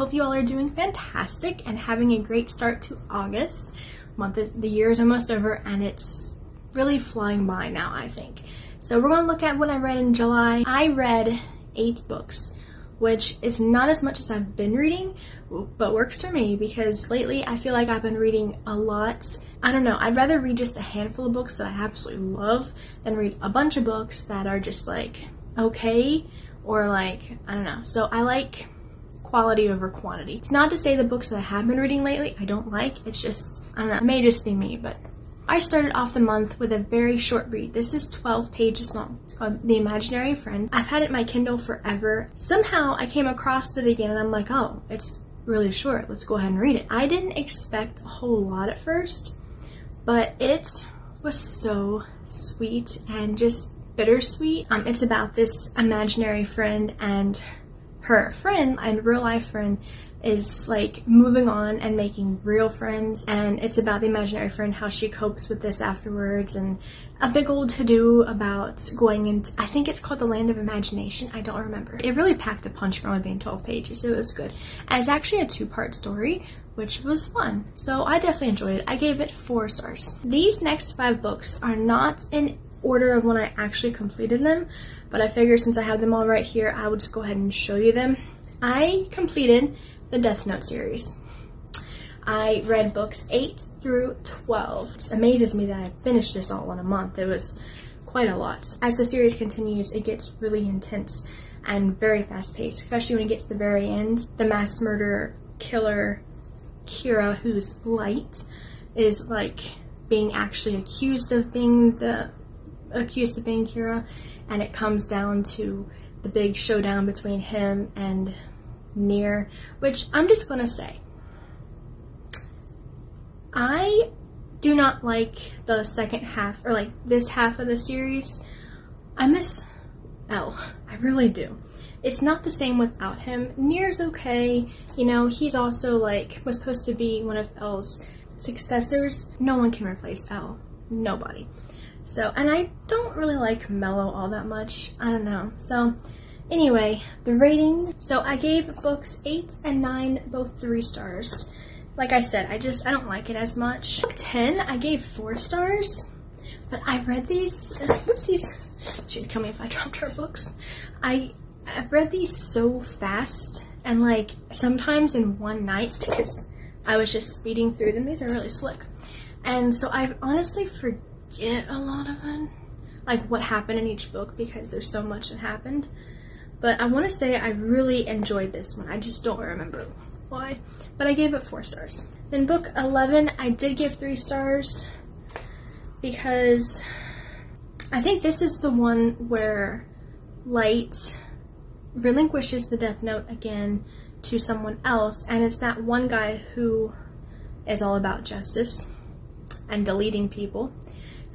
hope you all are doing fantastic and having a great start to August. The year is almost over and it's really flying by now, I think. So we're going to look at what I read in July. I read 8 books, which is not as much as I've been reading, but works for me because lately I feel like I've been reading a lot. I don't know, I'd rather read just a handful of books that I absolutely love than read a bunch of books that are just like okay, or like, I don't know. So I like quality over quantity. It's not to say the books that I have been reading lately I don't like, it's just, I don't know, it may just be me, but I started off the month with a very short read. This is 12 pages long. It's called The Imaginary Friend. I've had it in my Kindle forever. Somehow I came across it again and I'm like, oh, it's really short. Let's go ahead and read it. I didn't expect a whole lot at first, but it was so sweet and just bittersweet. It's about this imaginary friend, and her friend and real life friend is like moving on and making real friends, and it's about the imaginary friend, how she copes with this afterwards, and a big old to-do about going into, I think it's called the Land of Imagination, I don't remember. It really packed a punch for only being 12 pages. It was good, and it's actually a 2-part story, which was fun, so I definitely enjoyed it. I gave it 4 stars. These next 5 books are not in order of when I actually completed them, but I figured since I have them all right here, I would just go ahead and show you them. I completed the Death Note series. I read books 8 through 12. It amazes me that I finished this all in a month. It was quite a lot. As the series continues, it gets really intense and very fast-paced, especially when it gets to the very end. The mass murderer killer Kira, who's Light, is like being actually accused of being Kira, and it comes down to the big showdown between him and Nier, which I'm just gonna say, I do not like the second half, or like this half of the series. I miss L. I really do. It's not the same without him. Nier's okay, you know, he's also like, was supposed to be one of L's successors. No one can replace L. Nobody. So, and I don't really like Mello all that much. I don't know. So, anyway, the rating. So I gave books 8 and 9 both 3 stars. Like I said, I don't like it as much. Book 10, I gave 4 stars. But I read these, whoopsies. She'd kill me if I dropped her books. I've read these so fast, and like sometimes in one night, because I was just speeding through them. These are really slick. And so I honestly forget a lot of it, like what happened in each book, because there's so much that happened. But I want to say I really enjoyed this one. I just don't remember why, but I gave it 4 stars. Then book 11, I did give 3 stars because I think this is the one where Light relinquishes the Death Note again to someone else, and it's that one guy who is all about justice and deleting people.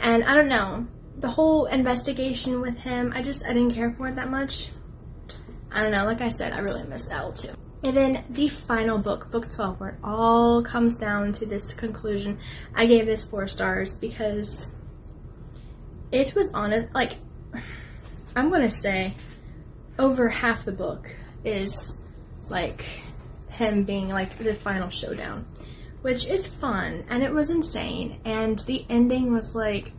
And I don't know, the whole investigation with him, I didn't care for it that much. I don't know, like I said, I really miss L too. And then the final book, book 12, where it all comes down to this conclusion, I gave this 4 stars because it was honest, like, I'm gonna say over half the book is like him being like the final showdown, which is fun, and it was insane, and the ending was like,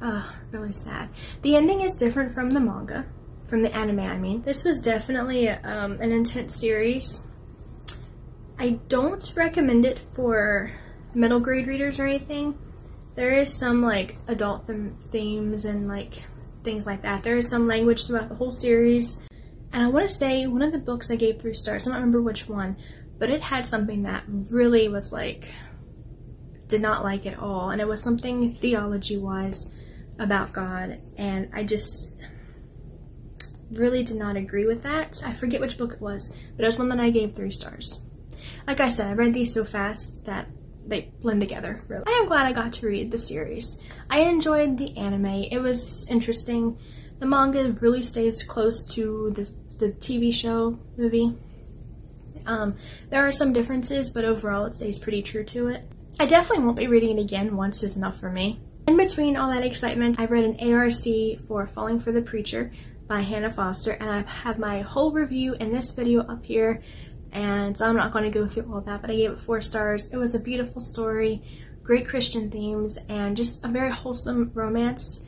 really sad. The ending is different from the manga, from the anime I mean. This was definitely an intense series. I don't recommend it for middle grade readers or anything. There is some like adult themes and like things like that. There is some language throughout the whole series. And I want to say one of the books I gave 3 stars, I don't remember which one, but it had something that really was like, did not like at all. And it was something theology-wise about God, and I just really did not agree with that. I forget which book it was, but it was one that I gave 3 stars. Like I said, I read these so fast that they blend together, really. I am glad I got to read the series. I enjoyed the anime. It was interesting. The manga really stays close to the TV show movie. There are some differences, but overall it stays pretty true to it. I definitely won't be reading it again. Once is enough for me. In between all that excitement, I read an ARC for Falling for the Preacher by Hannah Foster, and I have my whole review in this video up here, and so I'm not going to go through all that, but I gave it 4 stars. It was a beautiful story, great Christian themes, and just a very wholesome romance.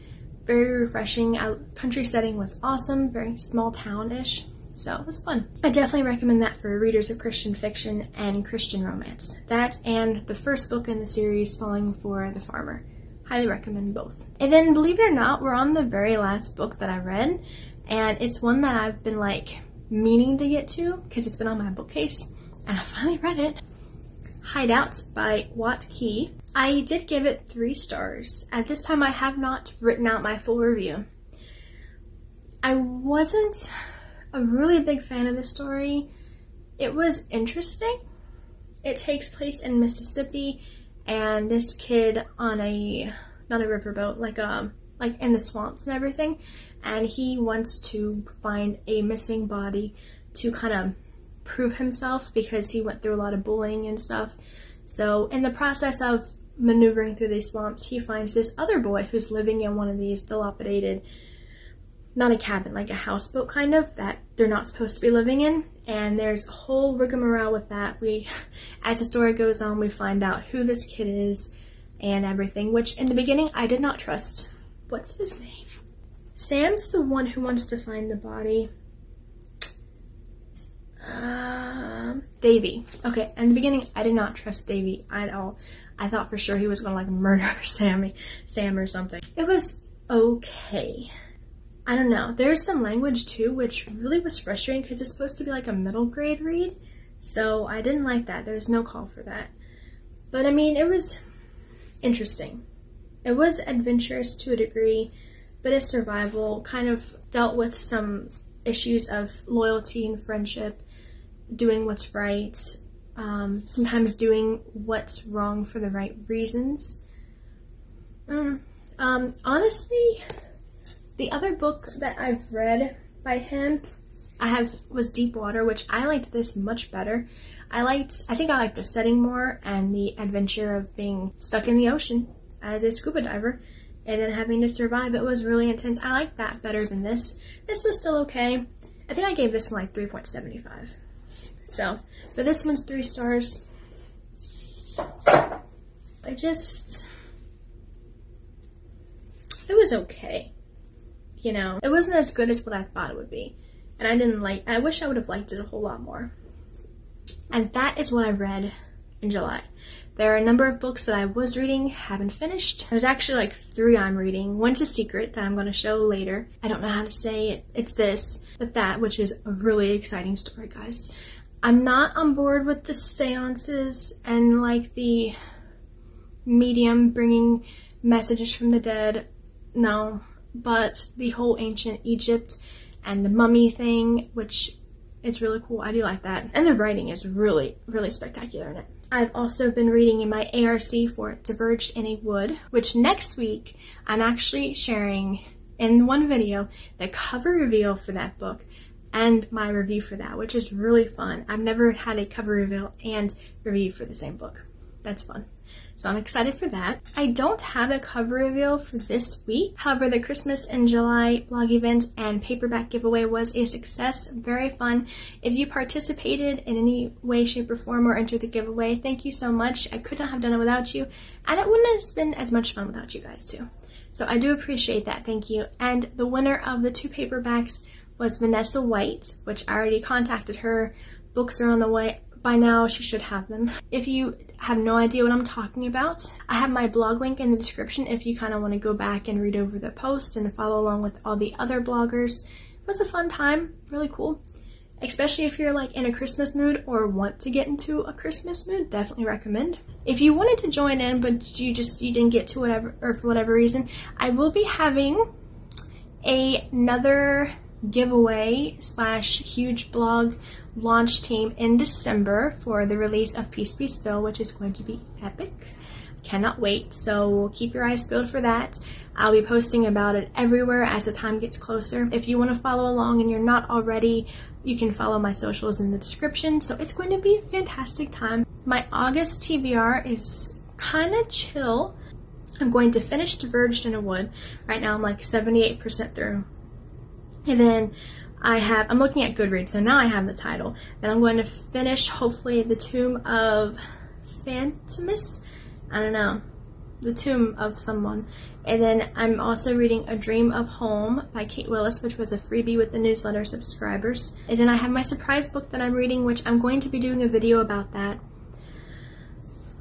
Very refreshing. Country setting was awesome, very small town-ish, so it was fun. I definitely recommend that for readers of Christian fiction and Christian romance. That and the first book in the series, Falling for the Farmer. Highly recommend both. And then, believe it or not, we're on the very last book that I read, and it's one that I've been like meaning to get to because it's been on my bookcase, and I finally read it. Hideout by Wat Key. I did give it 3 stars. At this time, I have not written out my full review. I wasn't a really big fan of the story. It was interesting. It takes place in Mississippi, and this kid on a, not a riverboat, like in the swamps and everything, and he wants to find a missing body to kind of prove himself because he went through a lot of bullying and stuff. So in the process of maneuvering through these swamps, he finds this other boy who's living in one of these dilapidated, not a cabin, like a houseboat kind of, that they're not supposed to be living in. And there's a whole rigmarole with that. As the story goes on, we find out who this kid is and everything, which in the beginning I did not trust. What's his name? Sam's the one who wants to find the body. Davy. Okay, in the beginning, I did not trust Davy at all. I thought for sure he was gonna like murder Sam or something. It was okay. I don't know. There's some language too, which really was frustrating because it's supposed to be like a middle grade read. So I didn't like that. There's no call for that. But I mean, it was interesting. It was adventurous to a degree, but it's survival, kind of dealt with some issues of loyalty and friendship, doing what's right, sometimes doing what's wrong for the right reasons. Honestly, the other book that I've read by him was Deep Water, which I liked this much better. I think I liked the setting more and the adventure of being stuck in the ocean as a scuba diver and then having to survive. It was really intense. I liked that better than this. This was still okay. I think I gave this one like 3.75. So, but this one's 3 stars. It was okay. You know, it wasn't as good as what I thought it would be. And I wish I would have liked it a whole lot more. And that is what I read in July. There are a number of books that I was reading, haven't finished. There's actually like 3 I'm reading. One's a secret that I'm going to show later. I don't know how to say it. It's this, but that, which is a really exciting story, guys. I'm not on board with the seances and like the medium bringing messages from the dead. No, but the whole ancient Egypt and the mummy thing, which is really cool. I do like that. And the writing is really, really spectacular in it. I've also been reading in my ARC for Diverged in a Wood, which next week I'm actually sharing in one video the cover reveal for that book and my review for that, which is really fun. I've never had a cover reveal and review for the same book. That's fun. So I'm excited for that. I don't have a cover reveal for this week. However, the Christmas in July blog event and paperback giveaway was a success. Very fun. If you participated in any way, shape, or form or entered the giveaway, thank you so much. I could not have done it without you, and it wouldn't have been as much fun without you guys too. So I do appreciate that. Thank you. And the winner of the 2 paperbacks was Vanessa White, which I already contacted her. Books are on the way. By now, she should have them. If you have no idea what I'm talking about, I have my blog link in the description if you kind of want to go back and read over the posts and follow along with all the other bloggers. It was a fun time, really cool. Especially if you're like in a Christmas mood or want to get into a Christmas mood, definitely recommend. If you wanted to join in but you didn't get to whatever, or for whatever reason, I will be having another giveaway / huge blog launch team in December for the release of Peace Be Still, which is going to be epic. Cannot wait, so keep your eyes peeled for that. I'll be posting about it everywhere as the time gets closer. If you want to follow along and you're not already, you can follow my socials in the description. So it's going to be a fantastic time. My August TBR is kind of chill. I'm going to finish Diverged in a Wood. Right now I'm like 78% through. And then I'm looking at Goodreads, so now I have the title. Then I'm going to finish, hopefully, The Tomb of Phantomus. I don't know. The Tomb of someone. And then I'm also reading A Dream of Home by Kate Willis, which was a freebie with the newsletter subscribers. And then I have my surprise book that I'm reading, which I'm going to be doing a video about that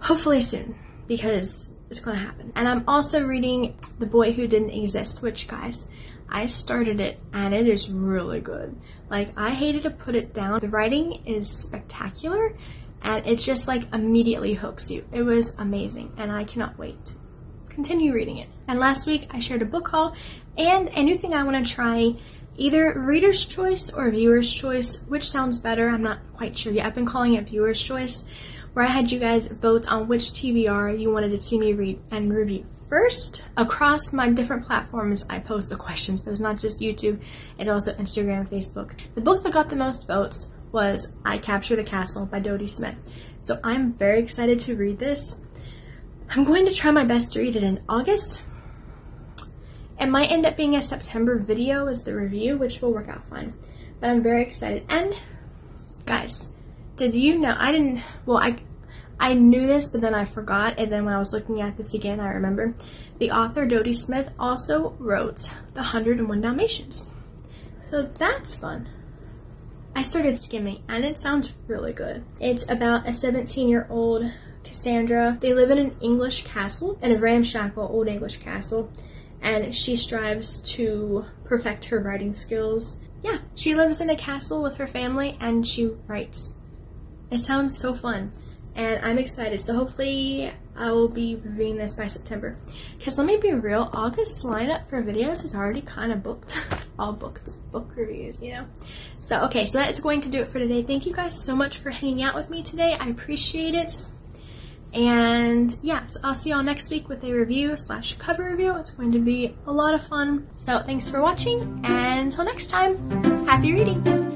hopefully soon, because it's going to happen. And I'm also reading The Boy Who Didn't Exist, which, guys, I started it and it is really good. Like, I hated to put it down. The writing is spectacular and it just like immediately hooks you. It was amazing and I cannot wait to continue reading it. And last week I shared a book haul and a new thing I want to try, either reader's choice or viewer's choice, which sounds better. I'm not quite sure yet. I've been calling it viewer's choice, where I had you guys vote on which TBR you wanted to see me read and review first. Across my different platforms, I post the questions. There's not just YouTube, it's also Instagram and Facebook. The book that got the most votes was I Capture the Castle by Dodie Smith. So I'm very excited to read this. I'm going to try my best to read it in August. It might end up being a September video as the review, which will work out fine. But I'm very excited. And guys, did you know, I knew this, but then I forgot, and then when I was looking at this again, I remember. The author, Dodie Smith, also wrote The 101 Dalmatians. So that's fun. I started skimming, and it sounds really good. It's about a 17-year-old Cassandra. They live in an English castle, in a ramshackle old English castle, and she strives to perfect her writing skills. Yeah, she lives in a castle with her family, and she writes. It sounds so fun. And I'm excited, so hopefully I will be reviewing this by September. Because let me be real, August's lineup for videos is already kind of booked. All booked. Book reviews, you know. So, okay, so that is going to do it for today. Thank you guys so much for hanging out with me today. I appreciate it. And yeah, so I'll see y'all next week with a review / cover review. It's going to be a lot of fun. So thanks for watching, and until next time, happy reading!